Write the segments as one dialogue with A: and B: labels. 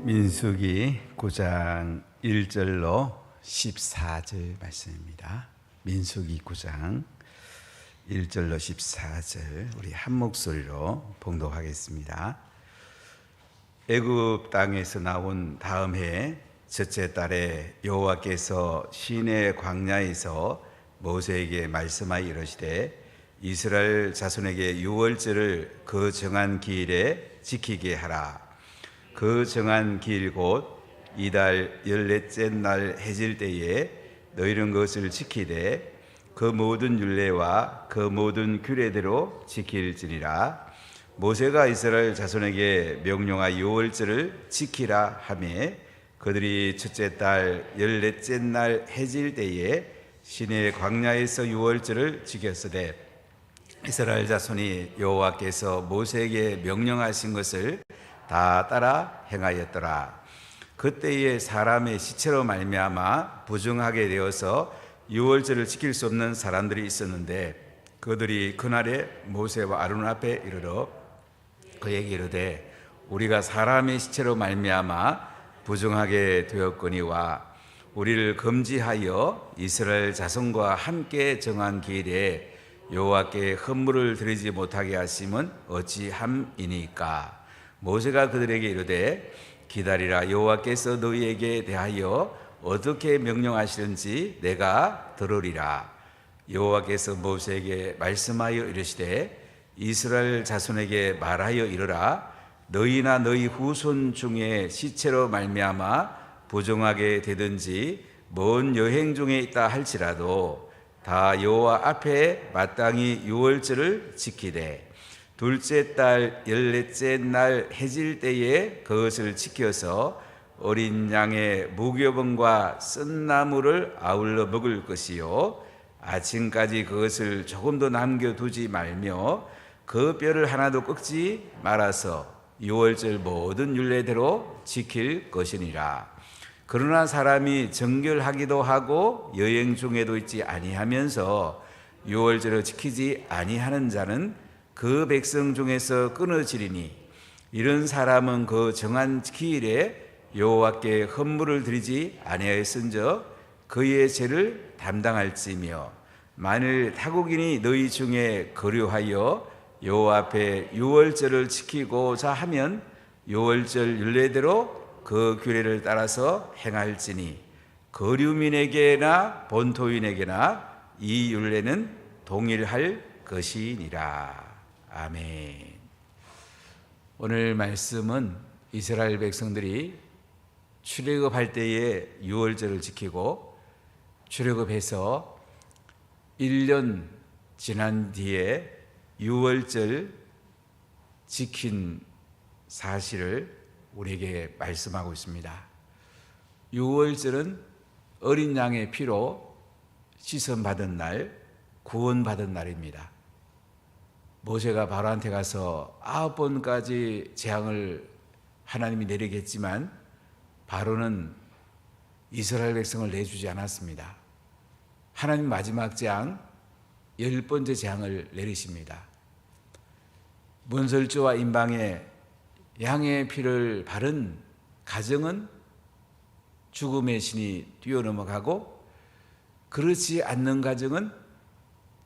A: 민수기 9장 1절로 14절 말씀입니다. 민수기 9장 1절로 14절 우리 한 목소리로 봉독하겠습니다. 애굽 땅에서 나온 다음 해 첫째 달에 여호와께서 시내 광야에서 모세에게 말씀하여 이르시되 이스라엘 자손에게 유월절을 그 정한 기일에 지키게 하라. 그 정한 기일 곧 이달 14째 날 해질 때에 너희는 그것을 지키되 그 모든 율례와 그 모든 규례대로 지킬지니라. 모세가 이스라엘 자손에게 명령하여 유월절을 지키라 하매 그들이 첫째 달 14째 날 해질 때에 시내 광야에서 유월절을 지켰으되 이스라엘 자손이 여호와께서 모세에게 명령하신 것을 다 따라 행하였더라. 그때에 사람의 시체로 말미암아 부정하게 되어서 유월절을 지킬 수 없는 사람들이 있었는데 그들이 그날에 모세와 아론 앞에 이르러 그에게 이르되 우리가 사람의 시체로 말미암아 부정하게 되었거니와 우리를 금지하여 이스라엘 자손과 함께 정한 기일에 여호와께 헌물을 드리지 못하게 하심은 어찌함이니까. 모세가 그들에게 이르되 기다리라. 여호와께서 너희에게 대하여 어떻게 명령하시는지 내가 들으리라. 여호와께서 모세에게 말씀하여 이르시되 이스라엘 자손에게 말하여 이르라. 너희나 너희 후손 중에 시체로 말미암아 부정하게 되든지 먼 여행 중에 있다 할지라도 다 여호와 앞에 마땅히 유월절을 지키되 둘째 달 14째 날 해질 때에 그것을 지켜서 어린 양의 무교병과 쓴나물을 아울러 먹을 것이요 아침까지 그것을 조금도 남겨두지 말며 그 뼈를 하나도 꺾지 말아서 유월절 모든 율례대로 지킬 것이니라. 그러나 사람이 정결하기도 하고 여행 중에도 있지 아니하면서 유월절을 지키지 아니하는 자는 그 백성 중에서 끊어지리니 이런 사람은 그 정한 기일에 여호와께 헌물을 드리지 아니하였은즉 그의 죄를 담당할지며 만일 타국인이 너희 중에 거류하여 여호와 앞에 유월절을 지키고자 하면 유월절 율례대로 그 규례를 따라서 행할지니 거류민에게나 본토인에게나 이 율례는 동일할 것이니라. 아멘. 오늘 말씀은 이스라엘 백성들이 출애굽할 때에 유월절을 지키고 출애굽해서 1년 지난 뒤에 유월절 지킨 사실을 우리에게 말씀하고 있습니다. 유월절은 어린 양의 피로 씻음받은 날, 구원받은 날입니다. 모세가 바로한테 가서 9번까지 재앙을 하나님이 내리게 했지만 바로는 이스라엘 백성을 내주지 않았습니다. 하나님 마지막 재앙 10번째 재앙을 내리십니다. 문설주와 임방에 양의 피를 바른 가정은 죽음의 신이 뛰어넘어가고 그렇지 않는 가정은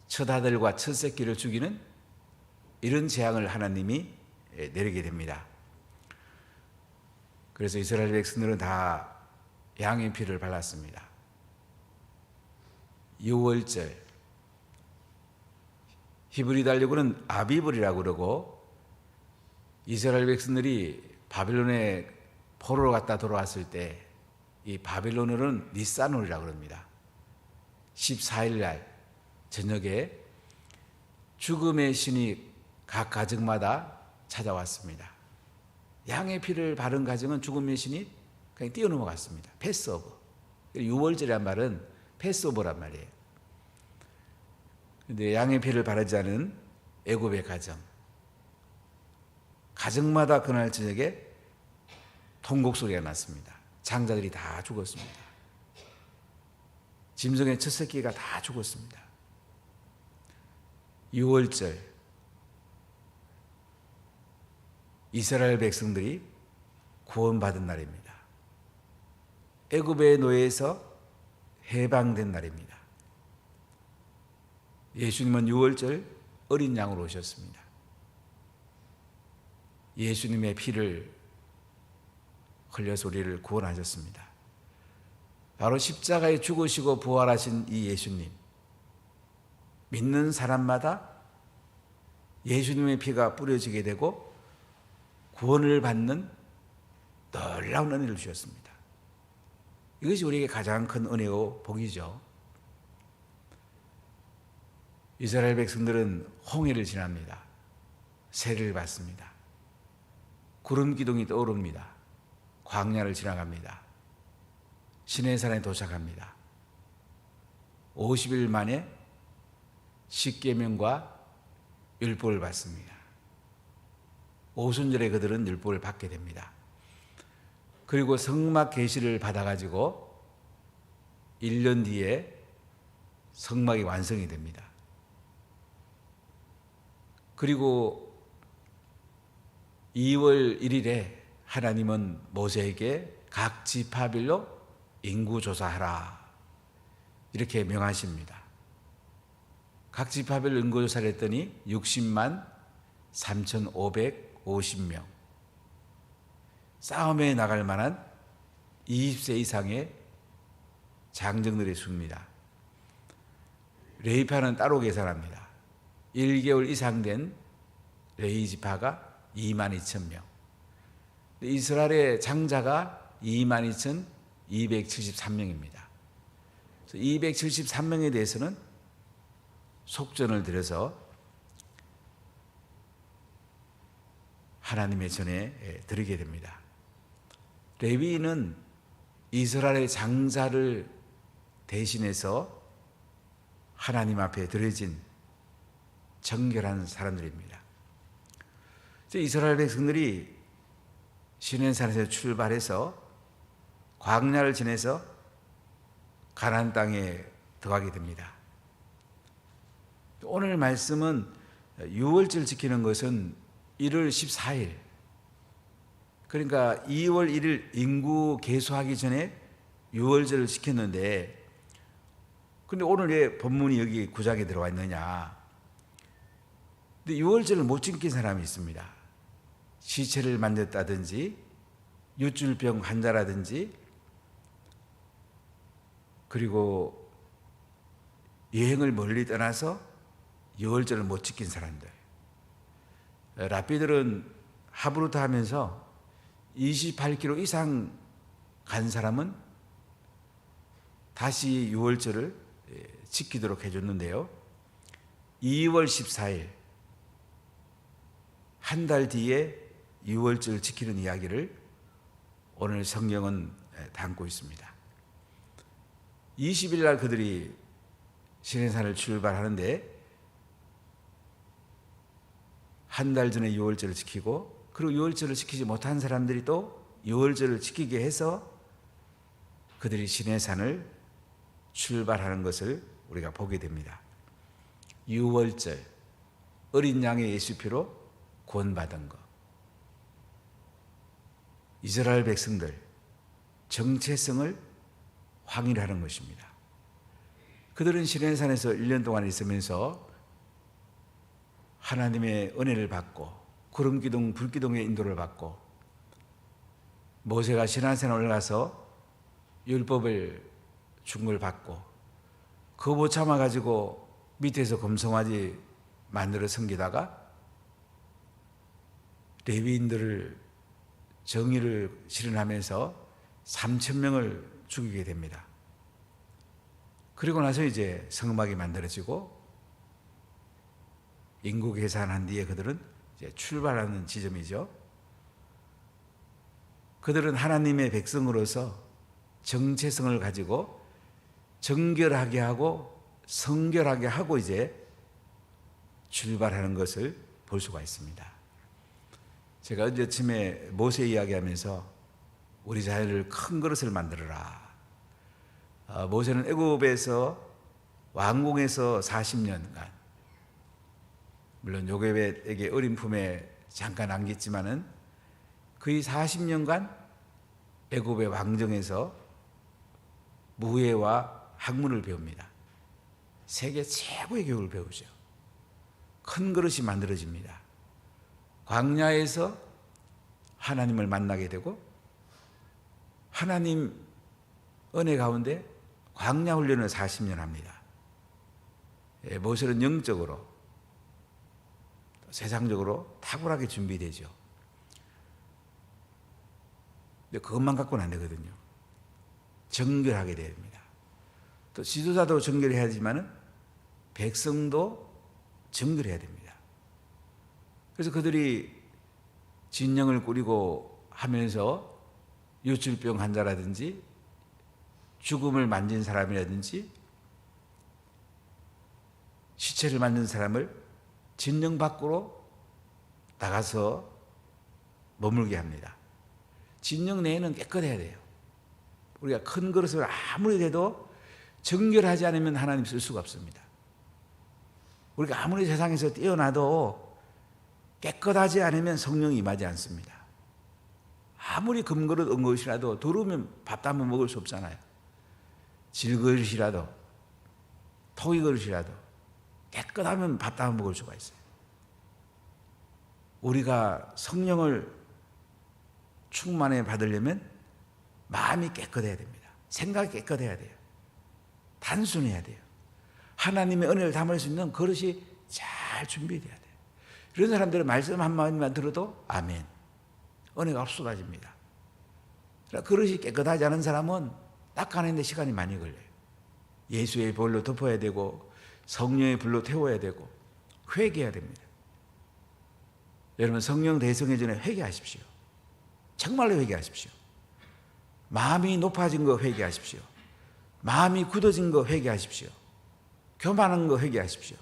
A: 첫 아들과 첫 새끼를 죽이는 이런 재앙을 하나님이 내리게 됩니다. 그래서 이스라엘 백성들은 다 양의 피를 발랐습니다. 유월절, 히브리 달력으로는 아비불이라고 그러고 이스라엘 백성들이 바빌론에 포로로 갔다 돌아왔을 때 이 바빌론어는 니산월이라고 그럽니다. 14일 날 저녁에 죽음의 신이 각 가정마다 찾아왔습니다. 양의 피를 바른 가정은 죽음의 신이 그냥 뛰어넘어갔습니다. 패스오버. 유월절이란 말은 패스오버란 말이에요. 그런데 양의 피를 바르지 않은 애굽의 가정, 가정마다 그날 저녁에 통곡 소리가 났습니다. 장자들이 다 죽었습니다. 짐승의 첫 새끼가 다 죽었습니다. 유월절, 이스라엘 백성들이 구원받은 날입니다. 애굽의 노예에서 해방된 날입니다. 예수님은 유월절 어린 양으로 오셨습니다. 예수님의 피를 흘려서 우리를 구원하셨습니다. 바로 십자가에 죽으시고 부활하신 이 예수님, 믿는 사람마다 예수님의 피가 뿌려지게 되고 구원을 받는 놀라운 은혜를 주셨습니다. 이것이 우리에게 가장 큰 은혜요 복이죠. 이스라엘 백성들은 홍해를 지납니다. 세를 받습니다. 구름 기둥이 떠오릅니다. 광야를 지나갑니다. 시내산에 도착합니다. 50일 만에 십계명과 율법을 받습니다. 오순절에 그들은 율법을 받게 됩니다. 그리고 성막 계시를 받아가지고 1년 뒤에 성막이 완성이 됩니다. 그리고 2월 1일에 하나님은 모세에게 각 지파별로 인구조사하라 이렇게 명하십니다. 각 지파별로 인구조사를 했더니 60만 3,550명, 싸움에 나갈 만한 20세 이상의 장정들의 수입니다. 레위파는 따로 계산합니다. 1개월 이상 된 레위 지파가 22,000명, 이스라엘의 장자가 22,273명입니다. 273명에 대해서는 속전을 들여서 하나님의 전에 드리게 됩니다. 레위인은 이스라엘의 장자를 대신해서 하나님 앞에 드려진 정결한 사람들입니다. 이스라엘 백성들이 시내산에서 출발해서 광야를 지내서 가나안 땅에 들어가게 됩니다. 오늘 말씀은 유월절 지키는 것은 1월 14일, 그러니까 2월 1일 인구 개수하기 전에 유월절을 지켰는데, 근데 오늘 왜 본문이 여기 구장에 들어와 있느냐? 근데 유월절을 못 지킨 사람이 있습니다. 시체를 만졌다든지 유줄병 환자라든지, 그리고 여행을 멀리 떠나서 유월절을 못 지킨 사람들. 랍비들은 하브루트 하면서 28km 이상 간 사람은 다시 유월절을 지키도록 해줬는데요. 2월 14일 한 달 뒤에 유월절을 지키는 이야기를 오늘 성경은 담고 있습니다. 20일 날 그들이 시내산을 출발하는데 한 달 전에 유월절을 지키고, 그리고 유월절을 지키지 못한 사람들이 또 유월절을 지키게 해서 그들이 시내산을 출발하는 것을 우리가 보게 됩니다. 유월절, 어린 양의 예수피로 구원받은 것. 이스라엘 백성들 정체성을 확인하는 것입니다. 그들은 시내산에서 1년 동안 있으면서 하나님의 은혜를 받고 구름기둥 불기둥의 인도를 받고, 모세가 시내산에 올라가서 율법을 준 걸 받고, 그거 못 참아가지고 밑에서 금송아지 만들어 섬기다가 레위인들을 정의를 실현하면서 3,000명을 죽이게 됩니다. 그리고 나서 이제 성막이 만들어지고 인구 계산한 뒤에 그들은 이제 출발하는 지점이죠. 그들은 하나님의 백성으로서 정체성을 가지고 정결하게 하고 성결하게 하고 이제 출발하는 것을 볼 수가 있습니다. 제가 어제쯤에 모세 이야기하면서 우리 자녀를 큰 그릇을 만들어라. 모세는 애굽에서 왕궁에서 40년간, 물론 요괴벳에게 어린 품에 잠깐 안겼지만은 거의 40년간 애굽의 왕정에서 무예와 학문을 배웁니다. 세계 최고의 교육을 배우죠. 큰 그릇이 만들어집니다. 광야에서 하나님을 만나게 되고 하나님 은혜 가운데 광야 훈련을 40년 합니다. 모세는 영적으로 세상적으로 탁월하게 준비되죠. 근데 그것만 갖고는 안 되거든요. 정결하게 돼야 됩니다. 또 지도자도 정결해야 하지만 백성도 정결해야 됩니다. 그래서 그들이 진영을 꾸리고 하면서 요출병 환자라든지 죽음을 만진 사람이라든지 시체를 만든 사람을 진영 밖으로 나가서 머물게 합니다. 진영 내에는 깨끗해야 돼요. 우리가 큰 그릇을 아무리 돼도 정결하지 않으면 하나님 쓸 수가 없습니다. 우리가 아무리 세상에서 뛰어나도 깨끗하지 않으면 성령이 임하지 않습니다. 아무리 금그릇 은그릇이라도 더러우면 밥도 한번 먹을 수 없잖아요. 질그릇이라도 토기그릇이라도 깨끗하면 밥도 한번 먹을 수가 있어요. 우리가 성령을 충만히 받으려면 마음이 깨끗해야 됩니다. 생각이 깨끗해야 돼요. 단순해야 돼요. 하나님의 은혜를 담을 수 있는 그릇이 잘 준비돼야 돼요. 이런 사람들은 말씀 한마디만 들어도 아멘. 은혜가 쏟아집니다. 그릇이 깨끗하지 않은 사람은 닦아내는데 시간이 많이 걸려요. 예수의 볼로 덮어야 되고 성령의 불로 태워야 되고 회개해야 됩니다. 여러분 성령 대성회 전에 회개하십시오. 정말로 회개하십시오. 마음이 높아진 거 회개하십시오. 마음이 굳어진 거 회개하십시오. 교만한 거 회개하십시오.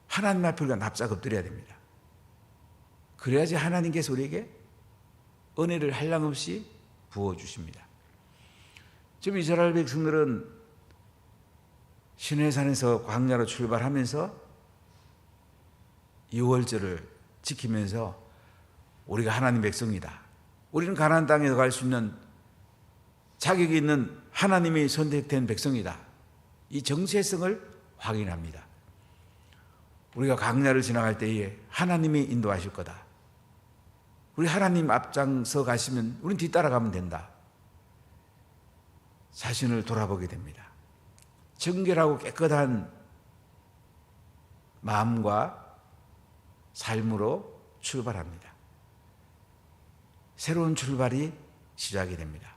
A: 하나님 앞에 우리가 납작 엎드려야 됩니다. 그래야지 하나님께서 우리에게 은혜를 한량없이 부어주십니다. 지금 이스라엘 백성들은 시내산에서 광야로 출발하면서 유월절을 지키면서 우리가 하나님 백성이다. 우리는 가나안 땅에 갈 수 있는 자격이 있는 하나님이 선택된 백성이다. 이 정체성을 확인합니다. 우리가 광야를 지나갈 때에 하나님이 인도하실 거다. 우리 하나님 앞장서 가시면 우리는 뒤따라가면 된다. 자신을 돌아보게 됩니다. 정결하고 깨끗한 마음과 삶으로 출발합니다. 새로운 출발이 시작이 됩니다.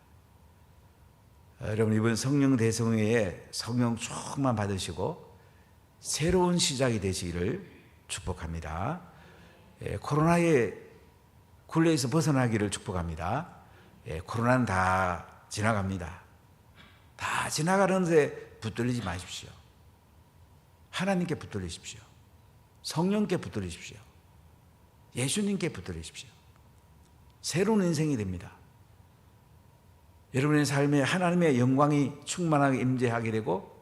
A: 여러분 이번 성령 대성회에 성령 충만 받으시고 새로운 시작이 되시기를 축복합니다. 코로나의 굴레에서 벗어나기를 축복합니다. 코로나는 다 지나갑니다. 다 지나가는데 붙들리지 마십시오. 하나님께 붙들리십시오. 성령께 붙들리십시오. 예수님께 붙들리십시오. 새로운 인생이 됩니다. 여러분의 삶에 하나님의 영광이 충만하게 임재하게 되고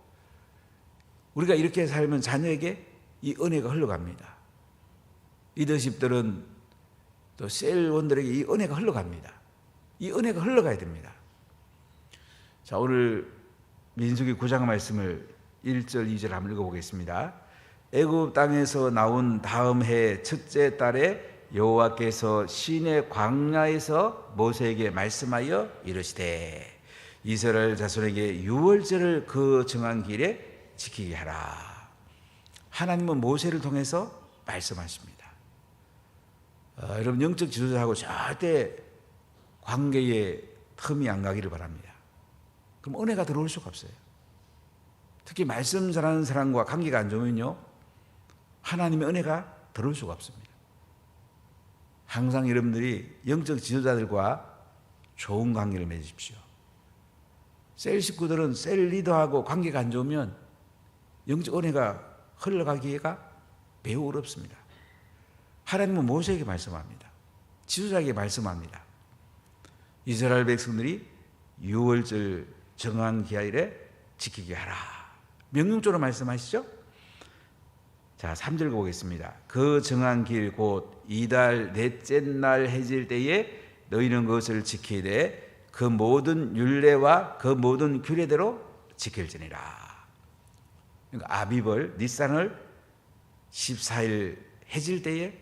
A: 우리가 이렇게 살면 자녀에게 이 은혜가 흘러갑니다. 리더십들은 또 셀원들에게 이 은혜가 흘러갑니다. 이 은혜가 흘러가야 됩니다. 자, 오늘 민수기 9장 말씀을 1절 2절 한번 읽어보겠습니다. 애굽 땅에서 나온 다음 해 첫째 달에 여호와께서 시내 광야에서 모세에게 말씀하여 이르시되 이스라엘 자손에게 유월절을 그 정한 길에 지키게 하라. 하나님은 모세를 통해서 말씀하십니다. 여러분 영적 지도자하고 절대 관계에 틈이 안 가기를 바랍니다. 그럼 은혜가 들어올 수가 없어요. 특히 말씀 잘하는 사람과 관계가 안 좋으면요 하나님의 은혜가 들어올 수가 없습니다. 항상 여러분들이 영적 지도자들과 좋은 관계를 맺으십시오. 셀 식구들은 셀 리더하고 관계가 안 좋으면 영적 은혜가 흘러가기가 매우 어렵습니다. 하나님은 모세에게 말씀합니다. 지도자에게 말씀합니다. 이스라엘 백성들이 유월절 정한 기일에 지키게 하라. 명령적으로 말씀하시죠. 자, 3절 보겠습니다. 그 정한 길 곧 이달 넷째 날 해질 때에 너희는 그것을 지키되 그 모든 율례와 그 모든 규례대로 지킬지니라. 그러니까 아비벌 니산을 14일 해질 때에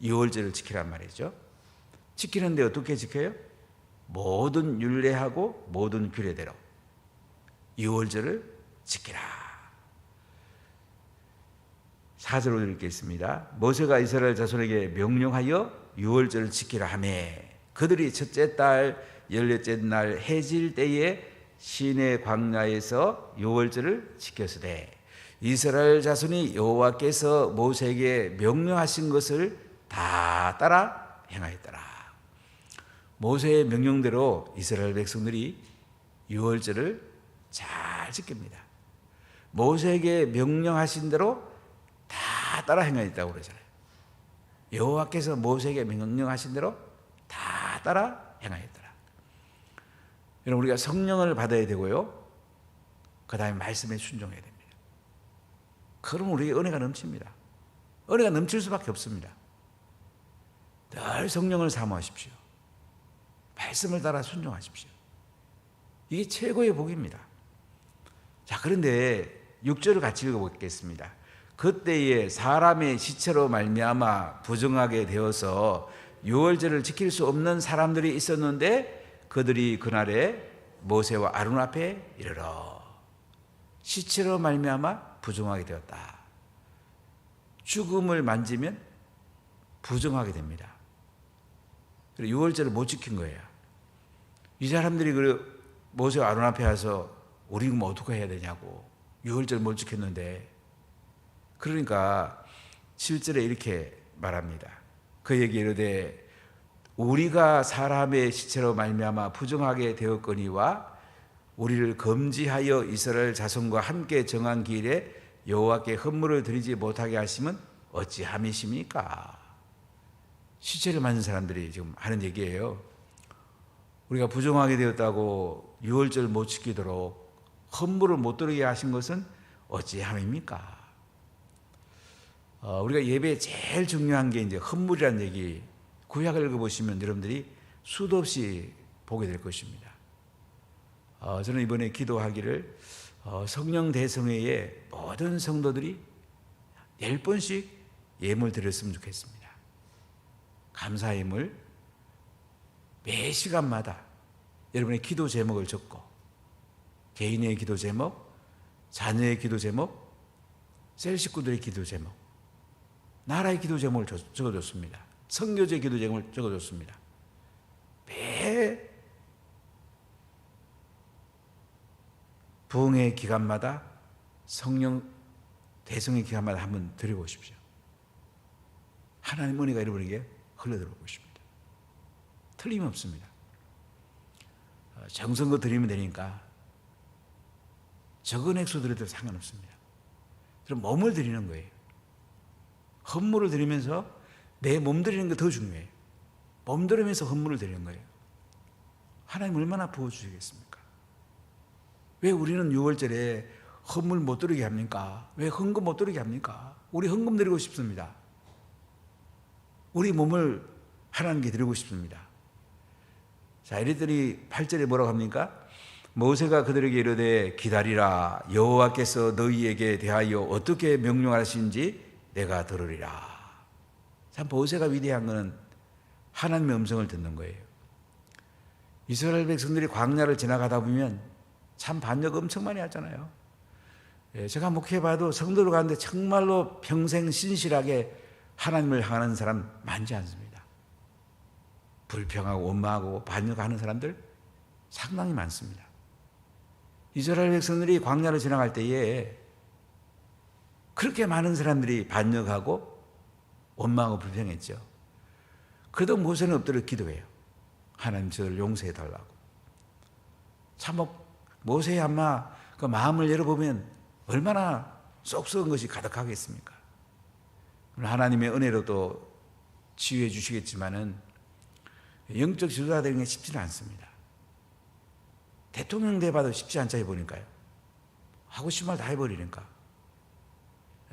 A: 유월절을 지키란 말이죠. 지키는데 어떻게 지켜요? 모든 율례하고 모든 규례대로 유월절을 지키라. 4절로 읽겠습니다. 모세가 이스라엘 자손에게 명령하여 유월절을 지키라 하매 그들이 첫째 달 열넷째 날 해질 때에 시내 광야에서 유월절을 지켰으되 이스라엘 자손이 여호와께서 모세에게 명령하신 것을 다 따라 행하였더라. 모세의 명령대로 이스라엘 백성들이 유월절을 잘 지킵니다. 모세에게 명령하신 대로 다 따라 행하였다고 그러잖아요. 여호와께서 모세에게 명령하신 대로 다 따라 행하였더라. 여러분, 우리가 성령을 받아야 되고요, 그 다음에 말씀에 순종해야 됩니다. 그럼 우리에게 은혜가 넘칩니다. 은혜가 넘칠 수밖에 없습니다. 늘 성령을 사모하십시오. 말씀을 따라 순종하십시오. 이게 최고의 복입니다. 자, 그런데 6절을 같이 읽어보겠습니다. 그때에 사람의 시체로 말미암아 부정하게 되어서 유월절을 지킬 수 없는 사람들이 있었는데 그들이 그날에 모세와 아론 앞에 이르러 시체로 말미암아 부정하게 되었다. 죽음을 만지면 부정하게 됩니다. 그리고 유월절을 못 지킨 거예요. 이 사람들이 모세와 아론 앞에 와서 우리 그럼 어떻게 해야 되냐고, 유월절 못 지켰는데. 그러니까 7절에 이렇게 말합니다. 그에게 이르되 우리가 사람의 시체로 말미암아 부정하게 되었거니와 우리를 금지하여 이스라엘 자손과 함께 정한 길에 여호와께 헌물을 드리지 못하게 하심은 어찌함이십니까? 시체를 만든 사람들이 지금 하는 얘기예요. 우리가 부정하게 되었다고 유월절 못 지키도록 헌물을 못 드리게 하신 것은 어찌함입니까? 우리가 예배에 제일 중요한 게 이제 헌물이라는 얘기, 구약을 읽어보시면 여러분들이 수도 없이 보게 될 것입니다. 저는 이번에 기도하기를 성령 대성회에 모든 성도들이 10번씩 예물 드렸으면 좋겠습니다. 감사 예물 매 시간마다 여러분의 기도 제목을 적고, 개인의 기도 제목, 자녀의 기도 제목, 셀 식구들의 기도 제목, 나라의 기도 제목을 적어줬습니다. 선교제 기도 제목을 적어줬습니다. 매 부흥의 기간마다, 성령 대성의 기간마다 한번 드려보십시오. 하나님 은혜가 여러분에게 흘러들어올 것입니다. 틀림없습니다. 정성껏 드리면 되니까 적은 액수 드려도 상관없습니다. 그럼 몸을 드리는 거예요. 헌물을 드리면서 내 몸 드리는 게 더 중요해요. 몸 드리면서 헌물을 드리는 거예요. 하나님 얼마나 부어주시겠습니까? 왜 우리는 6월절에 헌물 못 드리게 합니까? 왜 헌금 못 드리게 합니까? 우리 헌금 드리고 싶습니다. 우리 몸을 하나님께 드리고 싶습니다. 자, 이랬더니 8절에 뭐라고 합니까? 모세가 그들에게 이르되 기다리라, 여호와께서 너희에게 대하여 어떻게 명령하시는지 내가 들으리라. 참 모세가 위대한 것은 하나님의 음성을 듣는 거예요. 이스라엘 백성들이 광야를 지나가다 보면 참 반역 엄청 많이 하잖아요. 제가 목회해봐도 성도로 가는데 정말로 평생 신실하게 하나님을 향하는 사람 많지 않습니다. 불평하고 원망하고 반역하는 사람들 상당히 많습니다. 이스라엘 백성들이 광야를 지나갈 때에 그렇게 많은 사람들이 반역하고 원망하고 불평했죠. 그래도 모세는 엎드려 기도해요. 하나님 저를 용서해 달라고. 참 모세의 아마 그 마음을 열어보면 얼마나 쏙쏙한 것이 가득하겠습니까? 하나님의 은혜로 또 치유해 주시겠지만은 영적 지도자 되는 게 쉽지는 않습니다. 대통령 돼봐도 쉽지 않죠, 해보니까요. 하고 싶은 말 다 해버리니까.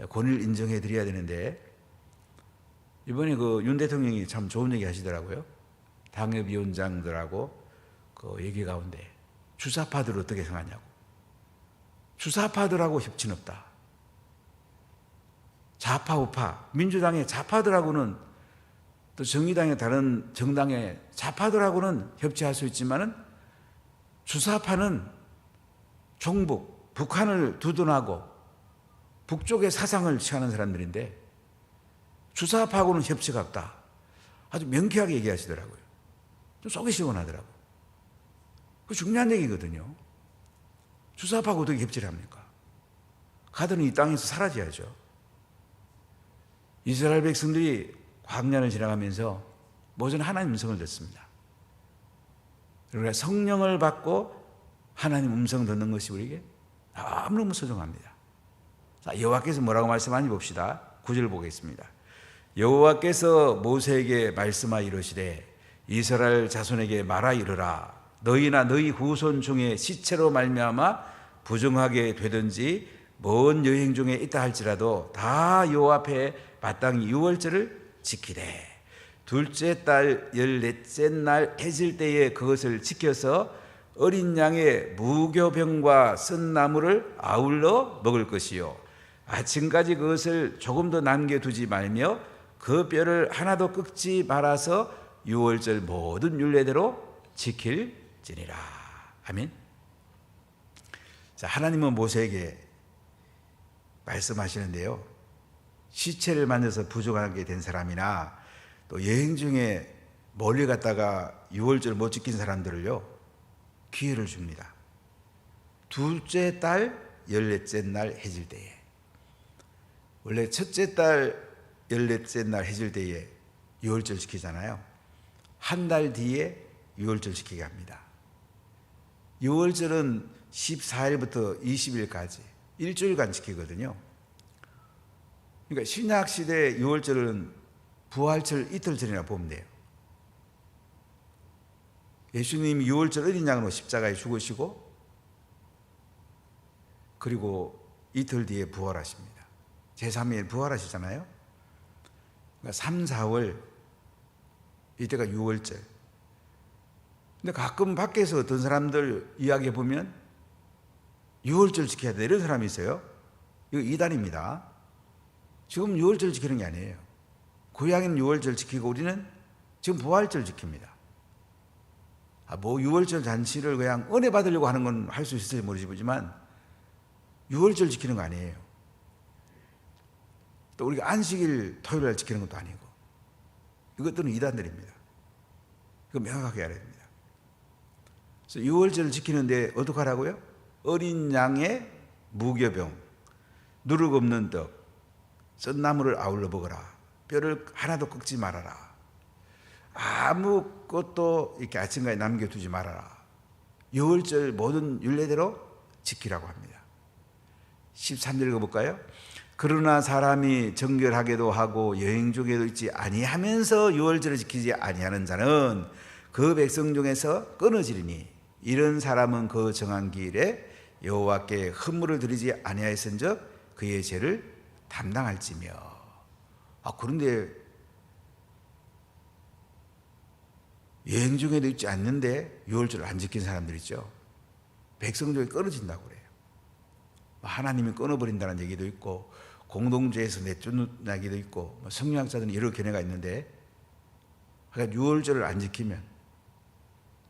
A: 권위를 인정해 드려야 되는데, 이번에 그 윤 대통령이 참 좋은 얘기 하시더라고요. 당협위원장들하고 그 얘기 가운데 주사파들을 어떻게 생각하냐고. 주사파들하고 협치는 없다. 좌파 우파, 민주당의 좌파들하고는, 또 정의당의 다른 정당의 좌파들하고는 협치할 수 있지만은 주사파는 종북, 북한을 두둔하고 북쪽의 사상을 취하는 사람들인데 주사파하고는 협치가 없다. 아주 명쾌하게 얘기하시더라고요. 좀 속이 시원하더라고요. 그 중요한 얘기거든요. 주사파하고 어떻게 협치를 합니까? 가더니 이 땅에서 사라져야죠. 이스라엘 백성들이 광야를 지나가면서 모든 하나님 음성을 듣습니다. 그러니까 성령을 받고 하나님 음성 듣는 것이 우리에게 너무너무 소중합니다. 자, 여호와께서 뭐라고 말씀하는지 봅시다. 9절 보겠습니다. 여호와께서 모세에게 말씀하여 이르시되 이스라엘 자손에게 말하 이르라. 너희나 너희 후손 중에 시체로 말미암아 부정하게 되든지 먼 여행 중에 있다 할지라도 다 여호와 앞에 마땅히 유월절을 지키되 둘째 달 14째 날 해질 때에 그것을 지켜서 어린 양의 무교병과 쓴 나물을 아울러 먹을 것이요 아침까지 그것을 조금도 남겨두지 말며 그 뼈를 하나도 꺾지 말아서 유월절 모든 율례대로 지킬지니라. 아멘. 자, 하나님은 모세에게 말씀하시는데요, 시체를 만져서 부정하게 된 사람이나 또 여행 중에 멀리 갔다가 유월절 못 지킨 사람들을요 기회를 줍니다. 둘째 달 14째 날 해질 때에, 원래 첫째 달 14째 날 해질 때에 유월절 지키잖아요. 한 달 뒤에 유월절 지키게 합니다. 유월절은 14일부터 20일까지 일주일간 지키거든요. 그러니까 신약시대 유월절은 부활절 이틀 전이나 보면 돼요. 예수님이 유월절 어린 양으로 십자가에 죽으시고 그리고 이틀 뒤에 부활하십니다. 제3일 부활하시잖아요. 그러니까 3, 4월 이때가 유월절. 근데 가끔 밖에서 어떤 사람들 이야기해 보면 유월절 지켜야 돼 이런 사람이 있어요. 이거 이단입니다. 지금 유월절 지키는 게 아니에요. 고향은 유월절 지키고 우리는 지금 부활절 지킵니다. 뭐 유월절 잔치를 그냥 은혜 받으려고 하는 건 할 수 있을지 모르지만 유월절 지키는 거 아니에요. 또 우리가 안식일 토요일 날 지키는 것도 아니고 이것들은 이단들입니다. 이거 명확하게 알아야 됩니다. 그래서 유월절을 지키는데 어떻게 하라고요? 어린 양의 무교병, 누룩 없는 떡, 썬나물을 아울러 먹어라. 뼈를 하나도 꺾지 말아라. 아무것도 이렇게 아침까지 남겨두지 말아라. 유월절 모든 율례대로 지키라고 합니다. 13절 읽어볼까요? 그러나 사람이 정결하게도 하고 여행 중에도 있지 아니하면서 유월절을 지키지 아니하는 자는 그 백성 중에서 끊어지리니 이런 사람은 그 정한 길에 여호와께 헌물을 드리지 아니하였은즉 그의 죄를 담당할지며. 그런데 여행 중에도 있지 않는데 유월절을 안 지킨 사람들 있죠. 백성 중에 끊어진다고 그래요. 하나님이 끊어버린다는 얘기도 있고 공동체에서 내쫓는다기도 있고 성리학자들은 여러 견해가 있는데, 그러니까 유월절을 안 지키면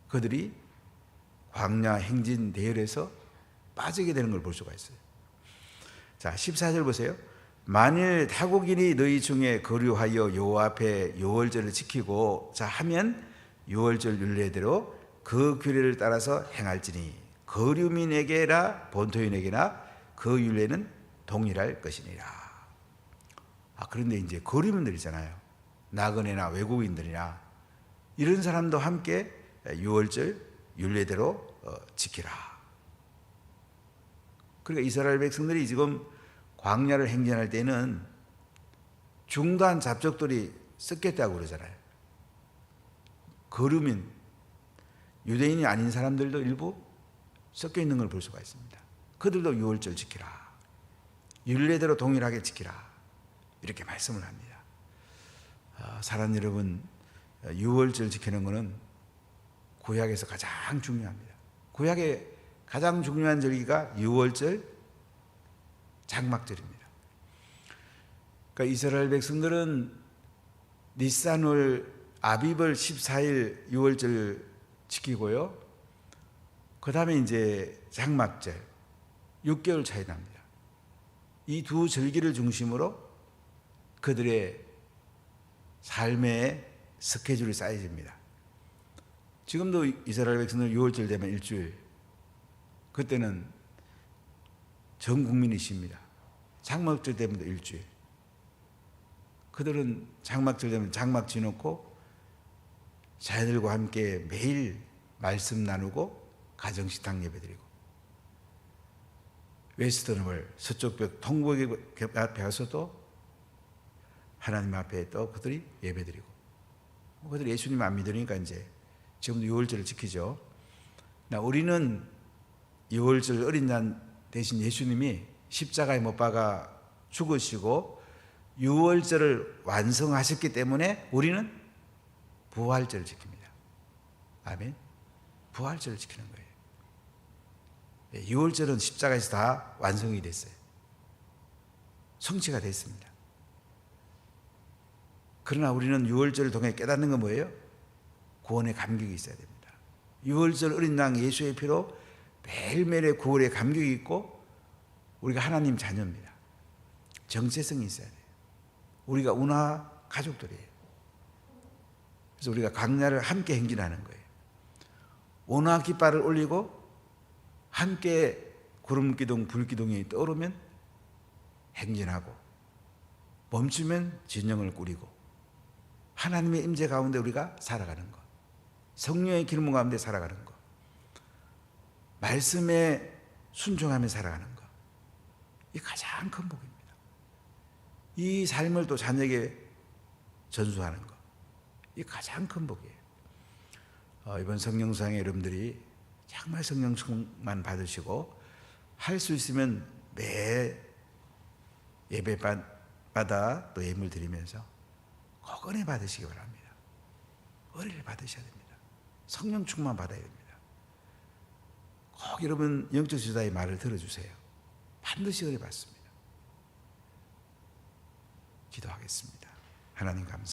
A: 그들이 광야 행진 대열에서 빠지게 되는 걸 볼 수가 있어요. 자, 14절 보세요. 만일 타국인이 너희 중에 거류하여 여호와 앞에 유월절을 지키고 자 하면 유월절 율례대로 그 규례를 따라서 행할지니 거류민에게나 본토인에게나 그 율례는 동일할 것이니라. 그런데 이제 거류민들이잖아요. 나그네나 외국인들이나 이런 사람도 함께 유월절 율례대로 지키라. 그러니까 이스라엘 백성들이 지금 광야를 행진할 때는 중도한 잡족들이 섞였다고 그러잖아요. 거류민, 유대인이 아닌 사람들도 일부 섞여 있는 걸 볼 수가 있습니다. 그들도 유월절 지키라. 율례대로 동일하게 지키라. 이렇게 말씀을 합니다. 사랑하는 여러분, 유월절 지키는 것은 구약에서 가장 중요합니다. 구약의 가장 중요한 절기가 유월절, 장막절입니다. 그러니까 이스라엘 백성들은 니산월 아비벌 14일 유월절 지키고요. 그 다음에 이제 장막절 6개월 차이 납니다. 이 두 절기를 중심으로 그들의 삶의 스케줄이 쌓여집니다. 지금도 이스라엘 백성들 6월절 되면 일주일, 그때는 전 국민이 쉽니다. 장막절 되면 일주일. 그들은 장막절 되면 장막 지놓고 자녀들과 함께 매일 말씀 나누고 가정식탁 예배드리고, 웨스턴홀 서쪽 벽 통곡 앞에 가서도 하나님 앞에 또 그들이 예배드리고, 그들이 예수님 안 믿으니까 이제 지금도 유월절을 지키죠. 우리는 유월절 어린 날 대신 예수님이 십자가에 못 박아 죽으시고 유월절을 완성하셨기 때문에 우리는 부활절을 지킵니다. 아멘. 부활절을 지키는 거예요. 유월절은 십자가에서 다 완성이 됐어요. 성취가 됐습니다. 그러나 우리는 유월절을 통해 깨닫는 건 뭐예요? 구원의 감격이 있어야 됩니다. 유월절 어린 양 예수의 피로 매일매일의 구원의 감격이 있고, 우리가 하나님 자녀입니다. 정체성이 있어야 돼요. 우리가 운하 가족들이에요. 그래서 우리가 광야를 함께 행진하는 거예요. 운하 깃발을 올리고 함께 구름기둥, 불기둥이 떠오르면 행진하고, 멈추면 진영을 꾸리고, 하나님의 임재 가운데 우리가 살아가는 것, 성령의 기름 가운데 살아가는 것, 말씀에 순종하며 살아가는 것, 이 가장 큰 복입니다. 이 삶을 또 자녀에게 전수하는 것, 이 가장 큰 복이에요. 이번 성령수양에 여러분들이 정말 성령 충만 받으시고, 할 수 있으면 매 예배마다 또 예물 드리면서 꼭 은혜 받으시기 바랍니다. 은혜를 받으셔야 됩니다. 성령 충만 받아야 됩니다. 꼭 여러분 영적 지도자의 말을 들어주세요. 반드시 은혜 받습니다. 기도하겠습니다. 하나님 감사합니다.